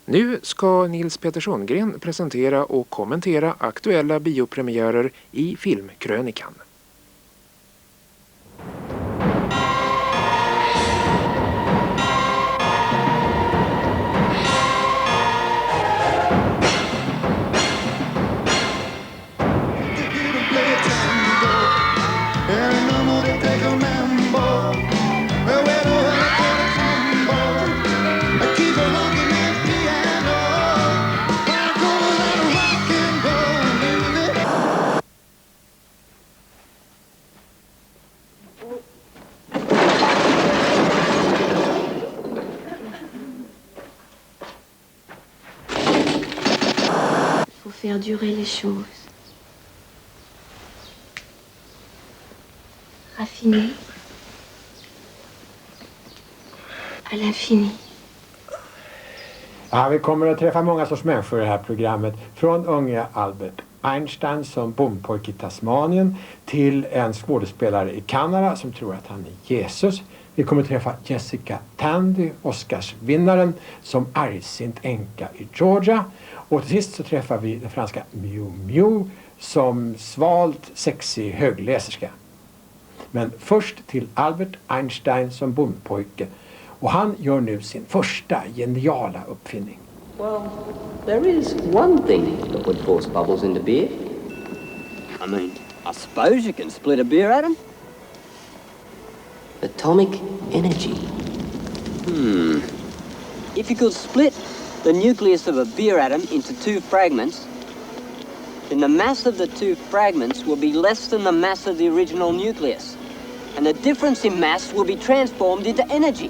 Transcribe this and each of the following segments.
Nu ska Nils Peter Sundgren presentera och kommentera aktuella biopremiärer i Filmkrönikan. Faire durer les choses. Raffiner à l'infini. Ja, vi kommer att träffa många sorts människor i det här programmet. Från unga Albert Einstein som bondpojke i Tasmanien till en skådespelare i Kanada som tror att han är Jesus. Vi kommer att träffa Jessica Tandy, Oscarsvinnaren, som argsint änka i Georgia. Och till sist så träffar vi den franska Miu Miu som svalt sexig högläserska. Men först till Albert Einstein som bondpojke. Och han gör nu sin första geniala uppfinning. Well, there is one thing that would force bubbles into beer. I mean, I suppose you can split a beer atom. Atomic energy. If you could split the nucleus of a beer atom into two fragments, then the mass of the two fragments will be less than the mass of the original nucleus. And the difference in mass will be transformed into energy.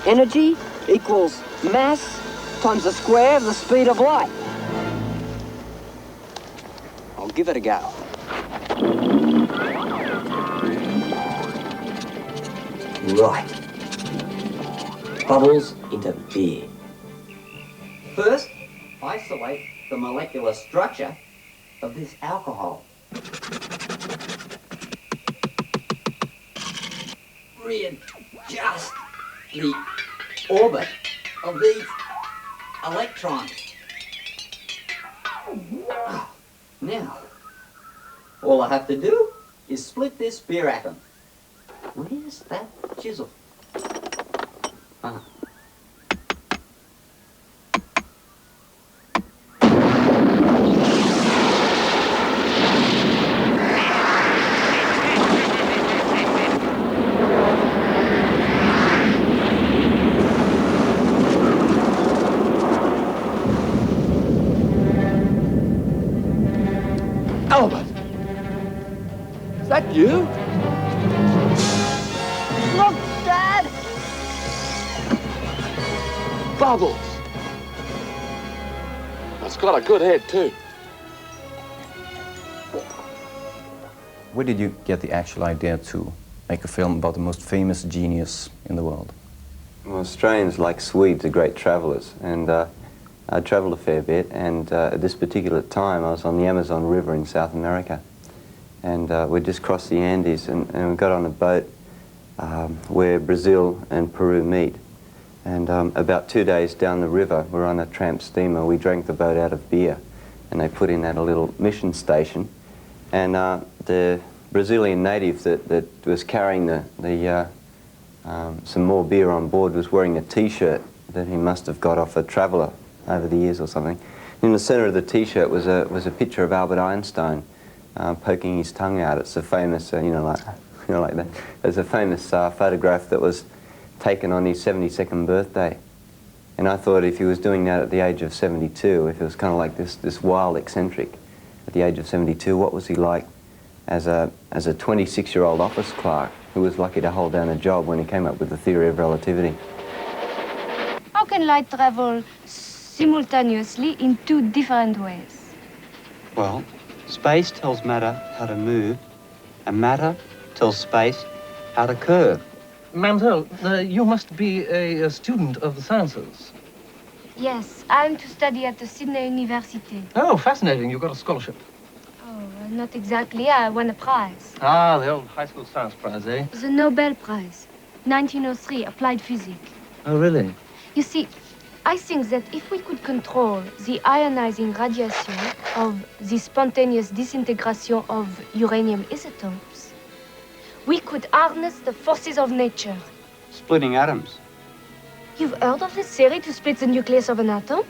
Energy equals mass times the square of the speed of light. I'll give it a go. Right. Bubbles into beer. First, isolate the molecular structure of this alcohol. Readjust the orbit of these electrons. Now, all I have to do is split this beer atom. Where's that chisel? Albert! Is that you? Look, Dad! Bubbles! It's got a good head too. Where did you get the actual idea to make a film about the most famous genius in the world? Well, Australians, like Swedes, are great travellers, and I travelled a fair bit, and at this particular time I was on the Amazon River in South America, and we just crossed the Andes, and we got on a boat where Brazil and Peru meet, and about 2 days down the river we're on a tramp steamer. We drank the boat out of beer, and they put in at a little mission station, and the Brazilian native that was carrying some more beer on board was wearing a t-shirt that he must have got off a traveller over the years or something. In the centre of the t-shirt was a picture of Albert Einstein poking his tongue out. It's a famous, like that. There's a famous photograph that was taken on his 72nd birthday. And I thought if he was doing that at the age of 72, if he was kind of like this wild eccentric at the age of 72, what was he like as a 26-year-old office clerk who was lucky to hold down a job when he came up with the theory of relativity? How can light travel simultaneously in two different ways? Well, space tells matter how to move, and matter tells space how to curve. Mademoiselle, you must be a student of the sciences. Yes, I'm to study at the Sydney University. Oh, fascinating. You got a scholarship. Oh, not exactly. I won a prize. Ah, the old high school science prize, eh? The Nobel Prize, 1903, applied physics. Oh, really? You see, I think that if we could control the ionizing radiation of the spontaneous disintegration of uranium isotopes, we could harness the forces of nature. Splitting atoms. You've heard of this theory to split the nucleus of an atom?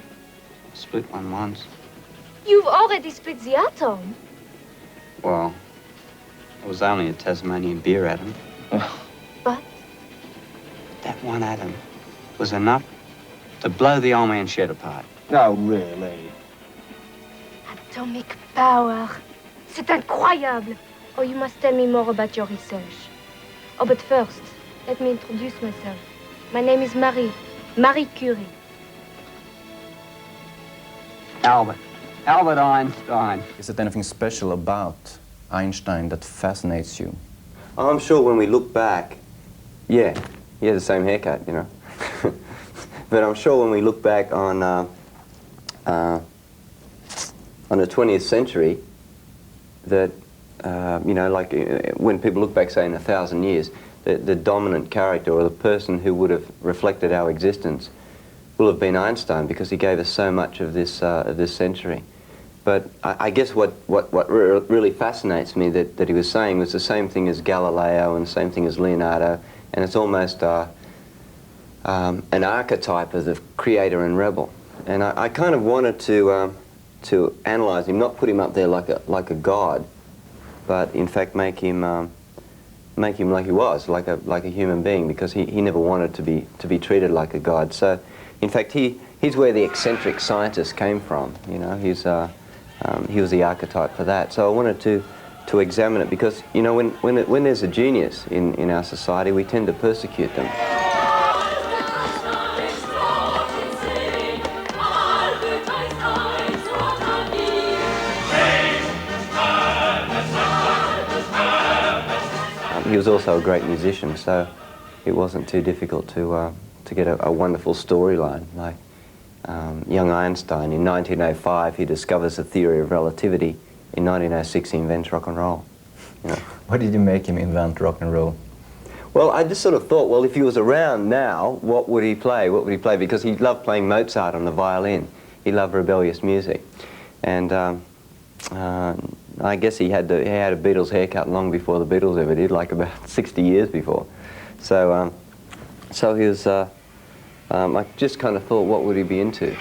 Split one once. You've already split the atom. Well, it was only a Tasmanian beer atom. But? That one atom was enough to blow the old man's shed apart. No, really? Atomic power. C'est incroyable. Oh, you must tell me more about your research. Oh, but first, let me introduce myself. My name is Marie Curie. Albert Einstein. Is it anything special about Einstein that fascinates you? I'm sure when we look back, yeah, he had the same haircut, you know. But I'm sure when we look back on the 20th century, that, you know, like when people look back, say, in 1,000 years, the dominant character or the person who would have reflected our existence will have been Einstein, because he gave us so much of this century. But I guess what really fascinates me that he was saying was the same thing as Galileo and the same thing as Leonardo, and it's almost an archetype of the creator and rebel. And I kind of wanted to analyze him, not put him up there like a god, but in fact make him like he was, like a human being, because he never wanted to be treated like a god. So, in fact, he's where the eccentric scientist came from. You know, he was the archetype for that. So I wanted to examine it, because, you know, when there's a genius in our society, we tend to persecute them. He was also a great musician, so it wasn't too difficult to get a wonderful storyline. Like young Einstein, in 1905, he discovers the theory of relativity. In 1906, he invents rock and roll. You know. Why did you make him invent rock and roll? Well, I just sort of thought, well, if he was around now, what would he play? What would he play? Because he loved playing Mozart on the violin. He loved rebellious music. And I guess he had a Beatles haircut long before the Beatles ever did, like about 60 years before. So, so he was, I just kind of thought, what would he be into?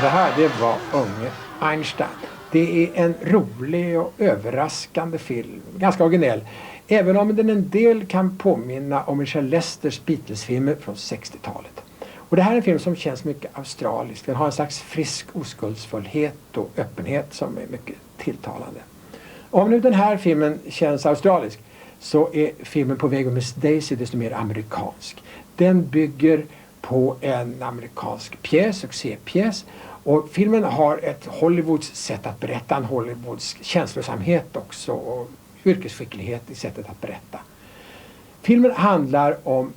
Det här, det var unge Einstein. Det är en rolig och överraskande film, ganska originell. Även om den en del kan påminna om Richard Lesters Beatles-filmer från 60-talet. Och det här är en film som känns mycket australisk. Den har en slags frisk oskuldsfullhet och öppenhet som är mycket tilltalande. Om nu den här filmen känns australisk, så är filmen På väg med Miss Daisy desto mer amerikansk. Den bygger på en amerikansk pjäs, succépjäs. Och filmen har ett Hollywoods sätt att berätta, en Hollywoods känslosamhet också och yrkesskicklighet i sättet att berätta. Filmen handlar om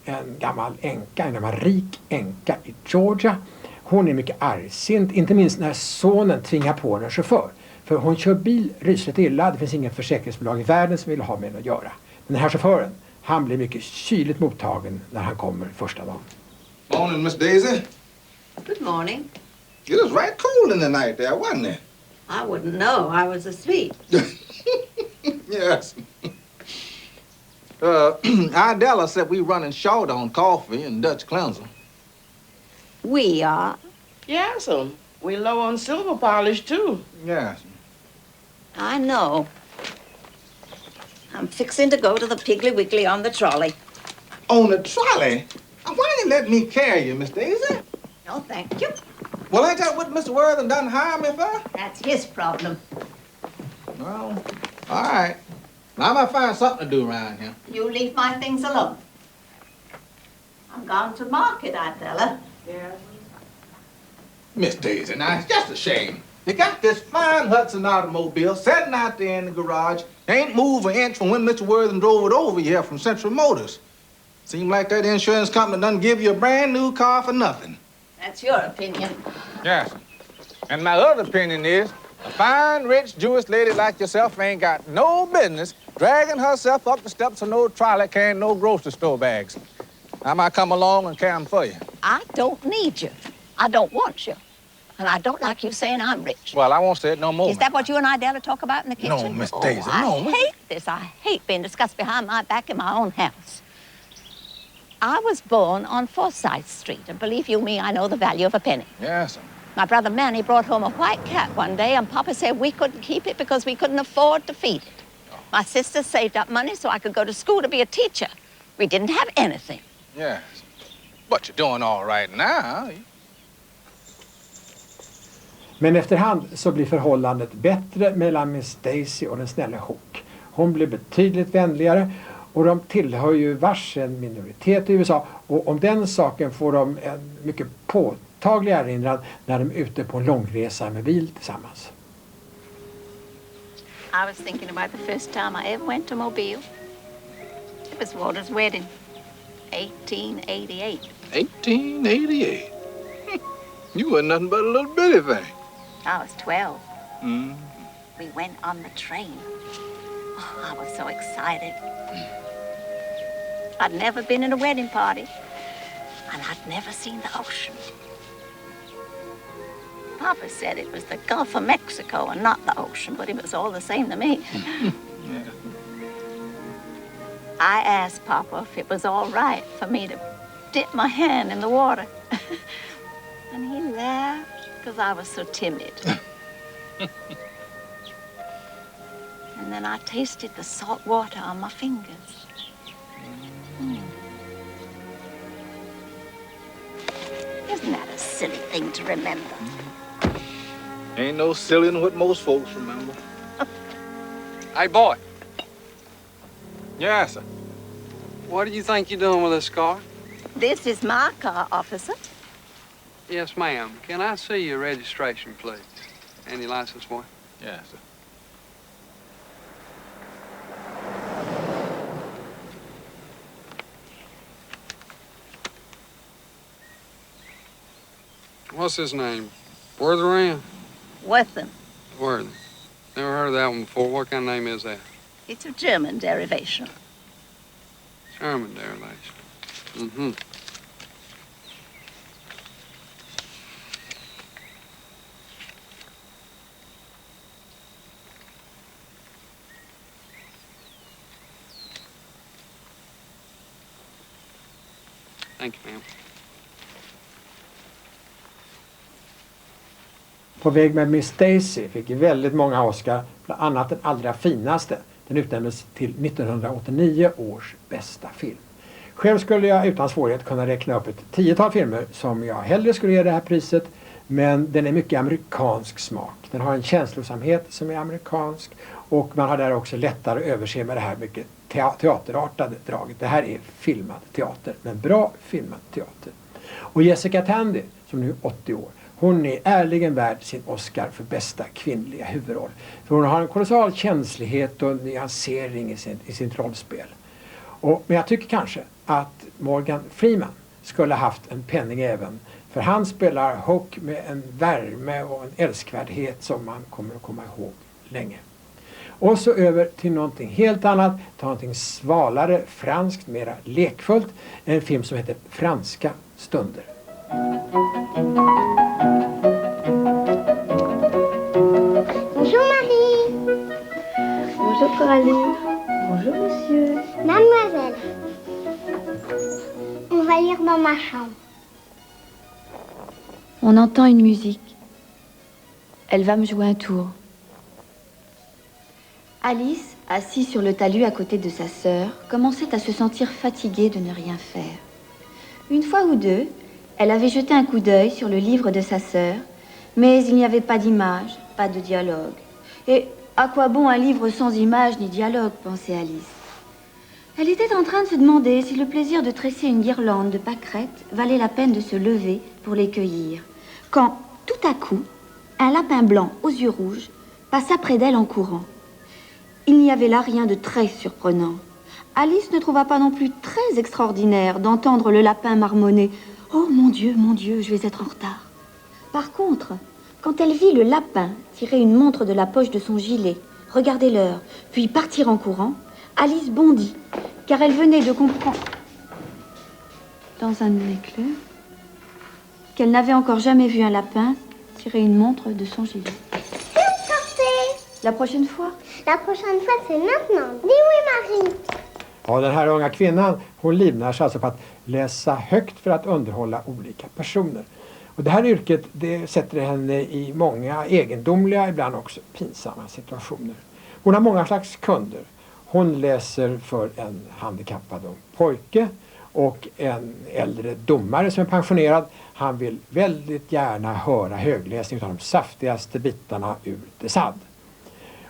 en gammal rik änka i Georgia. Hon är mycket argsint, inte minst när sonen tvingar på en chaufför. För hon kör bil rysligt illa, det finns inget försäkringsbolag i världen som vill ha med henne att göra. Den här chauffören, han blir mycket kyligt mottagen när han kommer första dagen. Morning, Miss Daisy. Good morning. It was right cool in the night there, wasn't it? I wouldn't know. I was asleep. Yes. Idella said we running short on coffee and Dutch cleanser. We are? Yes, we low on silver polish, too. Yes. I know. I'm fixing to go to the Piggly Wiggly on the trolley. On the trolley? Why didn't you let me carry you, Miss Daisy? No, thank you. Well, ain't that what Mr. Worthing done hire me for? That's his problem. Well, all right. I might find something to do around here. You leave my things alone. I'm going to market, I tell her. Yeah. Miss Daisy, now it's just a shame. You got this fine Hudson automobile sitting out there in the garage. Ain't moved an inch from when Mr. Worthing drove it over here from Central Motors. Seems like that insurance company doesn't give you a brand new car for nothing. That's your opinion. Yes. And my other opinion is a fine, rich Jewish lady like yourself ain't got no business dragging herself up the steps of no trolley carrying no grocery store bags. I might come along and carry them for you. I don't need you. I don't want you. And I don't like you saying I'm rich. Well, I won't say it no more. Is that what you and I dare to talk about in the kitchen? No, Miss Daisy, no. I hate this. I hate being discussed behind my back in my own house. I was born on Forsyth Street, and believe you me, I know the value of a penny. Yes, sir. My brother Manny brought home a white cat one day, and Papa said we couldn't keep it because we couldn't afford to feed it. My sister saved up money so I could go to school to be a teacher. We didn't have anything. Yes. But you're doing all right now. Men efterhand så blir förhållandet bättre mellan Miss Daisy och den snälla Hook. Hon blir betydligt vänligare och de tillhör ju varsin minoritet i USA. Och om den saken får de en mycket påtaglig erinran när de är ute på en långresa med bil tillsammans. I was thinking about the first time I ever went to Mobile. It was Walter's wedding, 1888. 1888? You were nothing but a little bitty thing. I was 12. Mm. We went on the train. Oh, I was so excited. I'd never been in a wedding party, and I'd never seen the ocean. Papa said it was the Gulf of Mexico and not the ocean, but it was all the same to me. Yeah. I asked Papa if it was all right for me to dip my hand in the water. And he laughed because I was so timid. And then I tasted the salt water on my fingers. Mm. Isn't that a silly thing to remember? Ain't no silly in what most folks remember. Hey, boy. Yes, sir. What do you think you're doing with this car? This is my car, officer. Yes, ma'am. Can I see your registration, please? And your license, boy? Yes, sir. What's his name? Worthing? Worthing. Worthing. Never heard of that one before. What kind of name is that? It's a German derivation. German derivation. Mm-hmm. Thank you, ma'am. På väg med Miss Daisy fick väldigt många Oscar, bland annat den allra finaste. Den utnämndes till 1989 års bästa film. Själv skulle jag utan svårighet kunna räkna upp ett 10-tal filmer som jag hellre skulle ge det här priset. Men den är mycket amerikansk smak. Den har en känslosamhet som är amerikansk. Och man har där också lättare att överse med det här mycket teaterartade draget. Det här är filmad teater, men bra filmad teater. Och Jessica Tandy, som nu är 80 år, hon är ärligen värd sin Oscar för bästa kvinnliga huvudroll. För hon har en kolossal känslighet och nyansering i sin rollspel. Men jag tycker kanske att Morgan Freeman skulle haft en penning även. För han spelar Hook med en värme och en älskvärdhet som man kommer att komma ihåg länge. Och så över till någonting helt annat, till någonting svalare, franskt, mera lekfullt. En film som heter Franska stunder. Bonjour Marie. Bonjour Coralie. Bonjour monsieur. Mademoiselle. On va lire dans ma chambre. On entend une musique. Elle va me jouer un tour. Alice, assise sur le talus à côté de sa sœur, commençait à se sentir fatiguée de ne rien faire. Une fois ou deux, elle avait jeté un coup d'œil sur le livre de sa sœur, mais il n'y avait pas d'image, pas de dialogue. Et À quoi bon un livre sans images ni dialogue, pensait Alice. Elle était en train de se demander si le plaisir de tresser une guirlande de pâquerettes valait la peine de se lever pour les cueillir. Quand, tout à coup, un lapin blanc aux yeux rouges passa près d'elle en courant. Il n'y avait là rien de très surprenant. Alice ne trouva pas non plus très extraordinaire d'entendre le lapin marmonner « Oh mon Dieu, je vais être en retard ». Par contre, quand elle vit le lapin tirer une montre de la poche de son gilet, regarder l'heure, puis partir en courant, Alice bondit, car elle venait de comprendre, dans un éclair, qu'elle n'avait encore jamais vu un lapin tirer une montre de son gilet. La prochaine fois? La prochaine fois, c'est maintenant. Dis oui, Marie. Ja, den här unga kvinnan, hon livnär sig alltså på att läsa högt för att underhålla olika personer. Och det här yrket, det sätter henne i många egendomliga, ibland också pinsamma situationer. Hon har många slags kunder. Hon läser för en handikappad ung pojke och en äldre domare som är pensionerad. Han vill väldigt gärna höra högläsning av de saftigaste bitarna ur de Sade.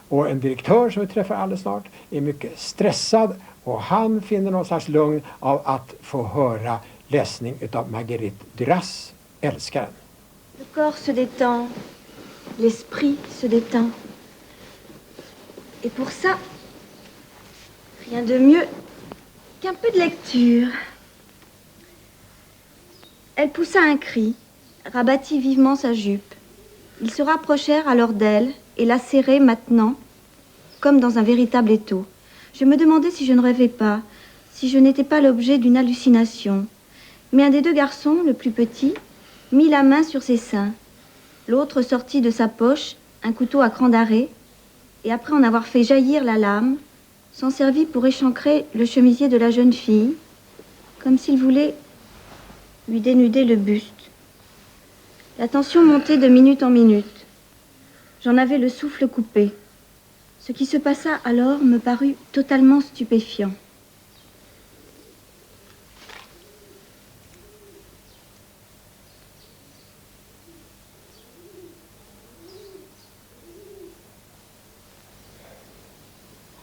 Och en direktör som vi träffar alldeles snart är mycket stressad och han finner någon slags lugn av att få höra läsning utav Marguerite Duras, älskaren. Le corps se détend, l'esprit se détend. Et pour ça, rien de mieux qu'un peu de lecture. Elle poussa un cri, rabattit vivement sa jupe. Ils se rapprochèrent alors d'elle et la serraient maintenant, comme dans un véritable étau. Je me demandais si je ne rêvais pas, si je n'étais pas l'objet d'une hallucination. Mais un des deux garçons, le plus petit, mit la main sur ses seins. L'autre sortit de sa poche un couteau à cran d'arrêt et après en avoir fait jaillir la lame, s'en servit pour échancrer le chemisier de la jeune fille, comme s'il voulait lui dénuder le buste. La tension montait de minute en minute. J'en avais le souffle coupé. Ce qui se passa alors me parut totalement stupéfiant.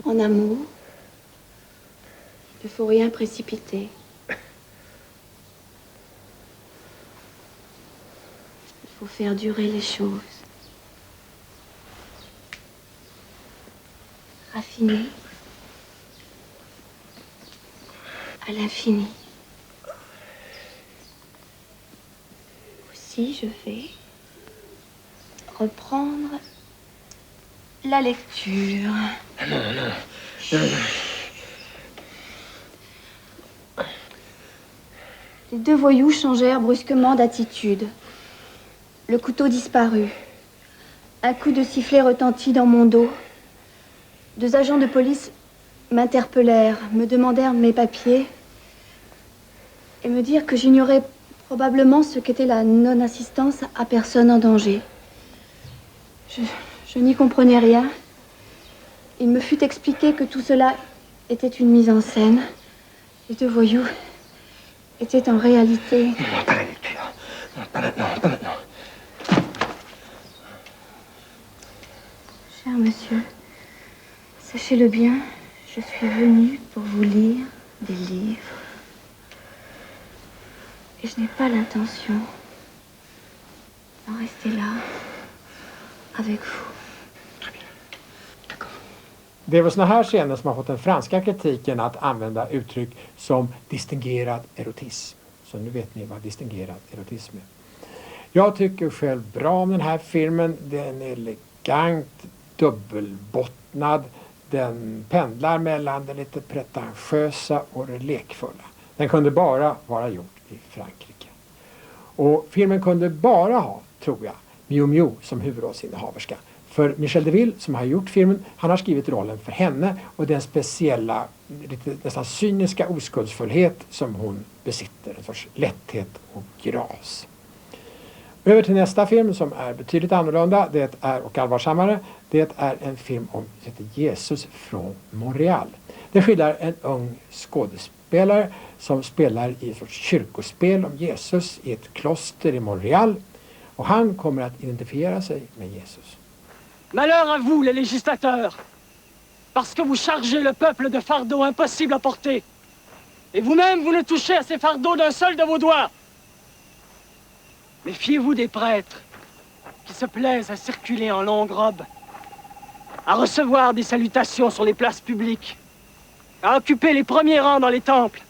En amour, il ne faut rien précipiter. Il faut faire durer les choses. Raffiner à l'infini. Aussi, je vais reprendre la lecture. Non. Les deux voyous changèrent brusquement d'attitude. Le couteau disparut. Un coup de sifflet retentit dans mon dos. Deux agents de police m'interpellèrent, me demandèrent mes papiers et me dirent que j'ignorais probablement ce qu'était la non-assistance à personne en danger. Je n'y comprenais rien. Il me fut expliqué que tout cela était une mise en scène. Les deux voyous étaient en réalité... Non, pas la lecture. Non, pas maintenant. Cher monsieur, sachez-le bien, je suis venue pour vous lire des livres. Et je n'ai pas l'intention d'en rester là, avec vous. Det är väl såna här scener som har fått den franska kritiken att använda uttryck som distingerad erotism. Så nu vet ni vad distingerad erotism är. Jag tycker själv bra om den här filmen. Den är elegant, dubbelbottnad. Den pendlar mellan det lite pretentiösa och det lekfulla. Den kunde bara vara gjord i Frankrike. Och filmen kunde bara ha, tror jag, Miu Miu som huvudrollsinnehaverska. För Michel Deville som har gjort filmen, han har skrivit rollen för henne och den speciella, lite nästan cyniska oskuldsfullhet som hon besitter. En sorts lätthet och gras. Över till nästa film som är betydligt annorlunda, det är, och allvarsammare. Det är en film om heter Jesus från Montreal. Det skildrar en ung skådespelare som spelar i ett sorts kyrkospel om Jesus i ett kloster i Montreal. Och han kommer att identifiera sig med Jesus. Malheur à vous, les législateurs, parce que vous chargez le peuple de fardeaux impossibles à porter. Et vous-même, vous ne touchez à ces fardeaux d'un seul de vos doigts. Méfiez-vous des prêtres qui se plaisent à circuler en longue robe, à recevoir des salutations sur les places publiques, à occuper les premiers rangs dans les temples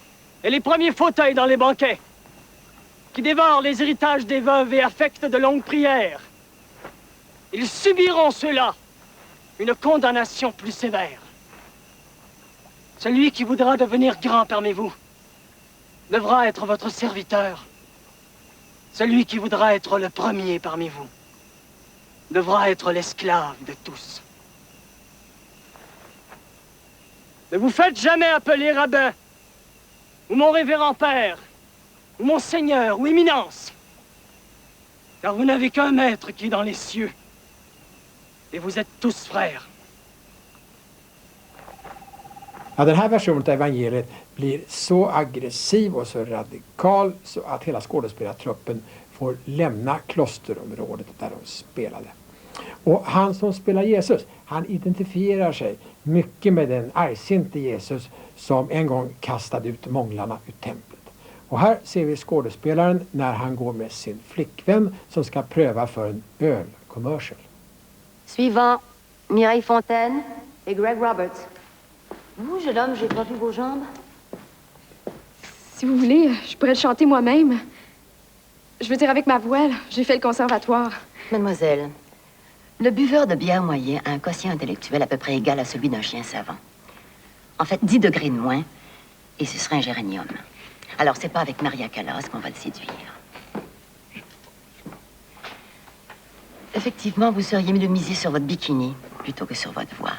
et les premiers fauteuils dans les banquets, qui dévorent les héritages des veuves et affectent de longues prières. Ils subiront, ceux-là, une condamnation plus sévère. Celui qui voudra devenir grand parmi vous devra être votre serviteur. Celui qui voudra être le premier parmi vous devra être l'esclave de tous. Ne vous faites jamais appeler rabbin, ou mon révérend père, ou mon seigneur, ou éminence, car vous n'avez qu'un maître qui est dans les cieux, et vous êtes tous frères. Ja, den här versionen av evangeliet blir så aggressiv och så radikal så att hela skådespelartruppen får lämna klosterområdet där de spelade. Och han som spelar Jesus, han identifierar sig mycket med den argsinte Jesus som en gång kastade ut månglarna ur templet. Och här ser vi skådespelaren när han går med sin flickvän som ska pröva för en ölcommercial. Suivant, Mireille Fontaine et Greg Roberts. Vous, jeune homme, j'ai pas vu vos jambes. Si vous voulez, je pourrais le chanter moi-même. Je veux dire avec ma voix, là. J'ai fait le conservatoire. Mademoiselle, le buveur de bière moyen a un quotient intellectuel à peu près égal à celui d'un chien savant. En fait, 10 degrés de moins, et ce serait un géranium. Alors, c'est pas avec Maria Callas qu'on va le séduire. Effectivement, vous seriez mieux de miser sur votre bikini plutôt que sur votre voix.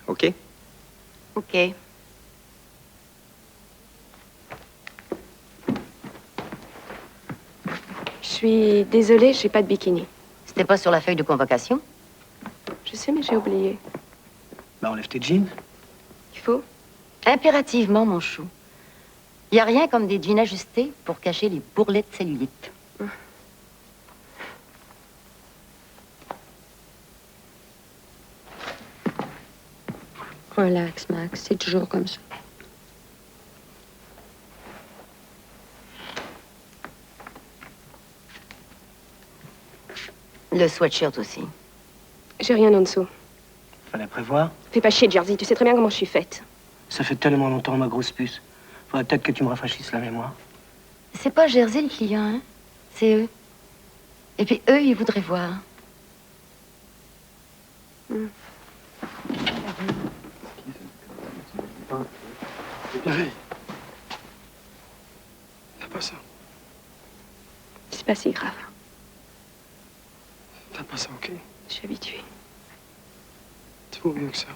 OK? OK. Je suis désolée, j'ai pas de bikini. C'était pas sur la feuille de convocation? Je sais, mais j'ai oublié. Bah, enlève tes jeans. Il faut? Impérativement, mon chou. Il n'y a rien comme des jeans ajustés pour cacher les bourrelets de cellulite. Relax, Max, c'est toujours comme ça. Le sweatshirt aussi. J'ai rien en dessous. Fallait prévoir. Fais pas chier, Jersey, tu sais très bien comment je suis faite. Ça fait tellement longtemps, ma grosse puce. Faudrait peut-être que tu me rafraîchisses la mémoire. C'est pas Jersey le client, hein? C'est eux. Et puis eux, ils voudraient voir. T'as pas ça. C'est pas si grave. T'as pas ça, OK? Je suis habituée. Tu vaux mieux que ça.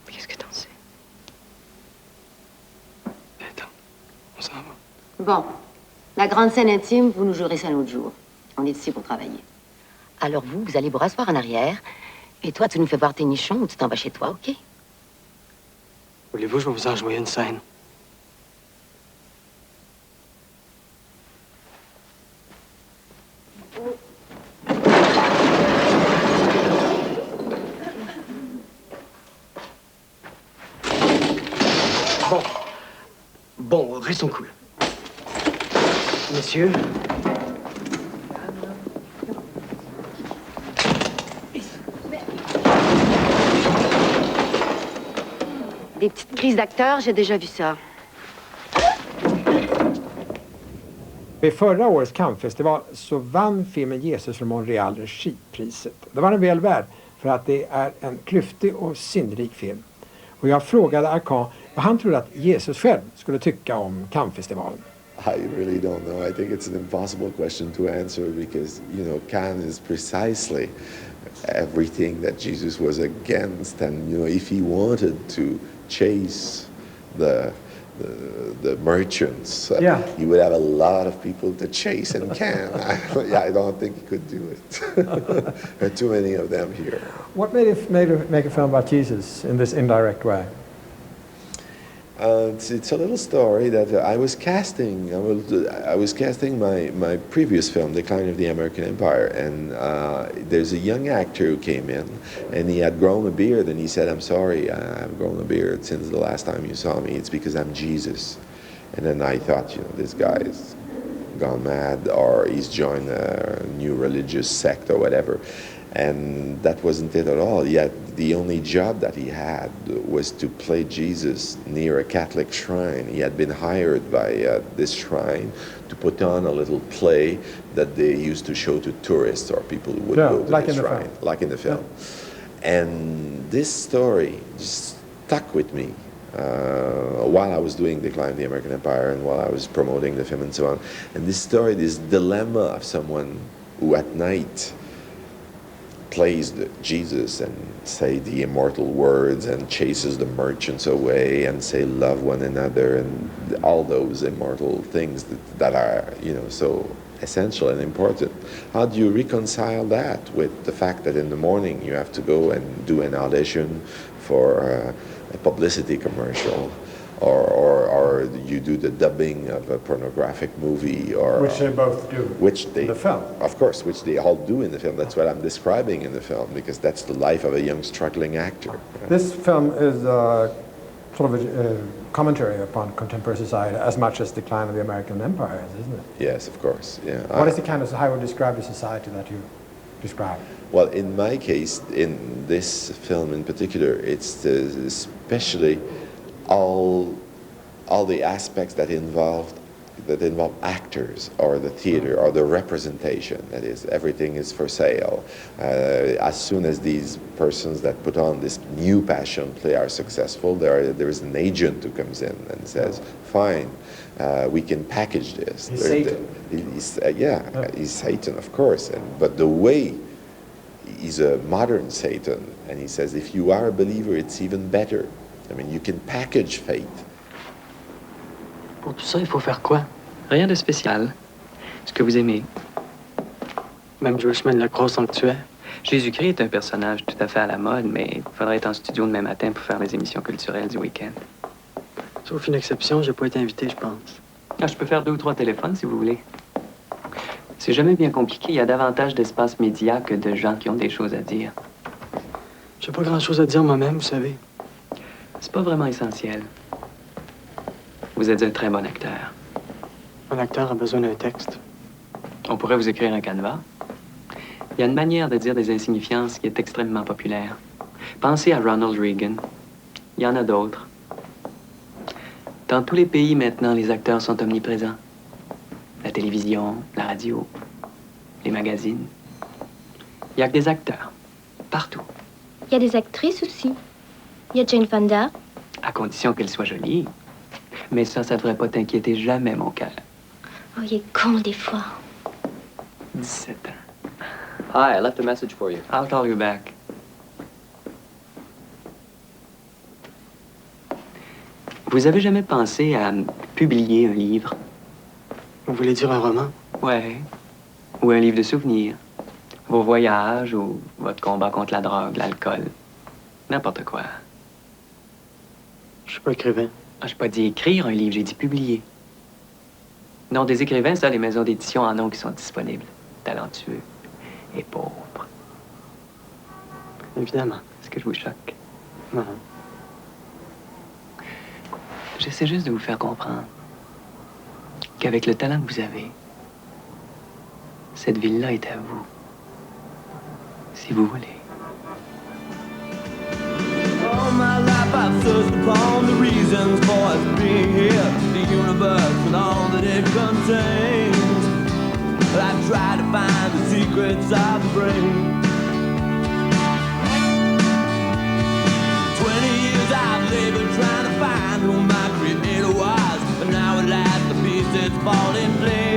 Qu'est-ce que t'en sais? Attends, on s'en va. Bon, la grande scène intime, vous nous jouerez ça un autre jour. On est ici pour travailler. Alors vous allez vous rasseoir en arrière. Et toi, tu nous fais voir tes nichons ou tu t'en vas chez toi, OK? Voulez-vous, je vais vous en jouer une scène. Bon, restons cool. Messieurs. Des petites crises d'acteurs, j'ai déjà vu ça. Vid förra årets Cannes-festival så vann filmen Jesus från Montreal regipriset. Det var den väl värd för att det är en klyftig och sinnrik film. Och jag frågade Arkan vad han trodde att Jesus själv skulle tycka om Cannes-festivalen. I really don't know. I think it's an impossible question to answer because, you know, Cannes is precisely everything that Jesus was against. And, you know, if he wanted to chase the merchants, he would have a lot of people to chase in Cannes. I don't think he could do it. There are too many of them here. What made you make a film about Jesus in this indirect way? It's a little story that I was casting. I was casting my previous film, Decline of the American Empire, and there's a young actor who came in, and he had grown a beard, and he said, "I'm sorry, I've grown a beard since the last time you saw me. It's because I'm Jesus." And then I thought, this guy's gone mad, or he's joined a new religious sect or whatever. And that wasn't it at all. Yet the only job that he had was to play Jesus near a Catholic shrine. He had been hired by this shrine to put on a little play that they used to show to tourists or people who would go to the shrine, like in the film. And this story just stuck with me while I was doing Decline of the American Empire and while I was promoting the film and so on. And this story, this dilemma of someone who at night plays Jesus and say the immortal words and chases the merchants away and say love one another and all those immortal things that are, so essential and important. How do you reconcile that with the fact that in the morning you have to go and do an audition for a publicity commercial, or you do the dubbing of a pornographic movie, or which they both do. Which they, in the film, of course, which they all do in the film. That's what I'm describing in the film, because that's the life of a young struggling actor. This film is sort of a commentary upon contemporary society as much as Decline of the American Empire is, isn't it? Yes, of course. Yeah. What is the kind of, how would you describe the society that you describe? Well, in my case, in this film in particular, it's especially all the aspects that involve actors or the theater or the representation. That is, everything is for sale. As soon as these persons that put on this new passion play are successful, there is an agent who comes in and says, "Fine, we can package this." He's Satan. He's Satan, of course. But the way he's a modern Satan, and he says, if you are a believer, it's even better. I mean, you can package faith. Pour tout ça, il faut faire quoi? Rien de spécial. Ce que vous aimez. Même jouer le chemin de la croix sanctuaire. Jésus-Christ est un personnage tout à fait à la mode, mais il faudrait être en studio demain matin pour faire les émissions culturelles du week-end. Sauf une exception, j'ai pas été invité, je pense. Ah, je peux faire 2 ou 3 téléphones, si vous voulez. C'est jamais bien compliqué. Il y a davantage d'espace média que de gens qui ont des choses à dire. J'ai pas grand-chose à dire moi-même, vous savez. C'est pas vraiment essentiel. Vous êtes un très bon acteur. Un acteur a besoin d'un texte. On pourrait vous écrire un canevas. Il y a une manière de dire des insignifiances qui est extrêmement populaire. Pensez à Ronald Reagan. Il y en a d'autres. Dans tous les pays, maintenant, les acteurs sont omniprésents. La télévision, la radio, les magazines. Il n'y a que des acteurs. Partout. Il y a des actrices aussi. Il y a Jane Fonda. À condition qu'elle soit jolie. Mais ça devrait pas t'inquiéter jamais, mon cœur. Oh, il est con des fois. 17 ans. Hi, I left a message for you. I'll call you back. Vous avez jamais pensé à publier un livre? Vous voulez dire un roman? Ouais. Ou un livre de souvenirs. Vos voyages ou votre combat contre la drogue, l'alcool. N'importe quoi. Je suis pas écrivain. Ah, j'ai pas dit écrire un livre, j'ai dit publier. Non, des écrivains, ça, les maisons d'édition en ont qui sont disponibles. Talentueux et pauvres. Évidemment. Est-ce que je vous choque? Non. J'essaie juste de vous faire comprendre qu'avec le talent que vous avez, cette ville-là est à vous. Si vous voulez. All my life I've searched upon the reasons for us being here, the universe and all that it contains. I've tried to find the secrets of the brain. 20 years I've labored trying to find who my creator was, but now at last the pieces fall in place.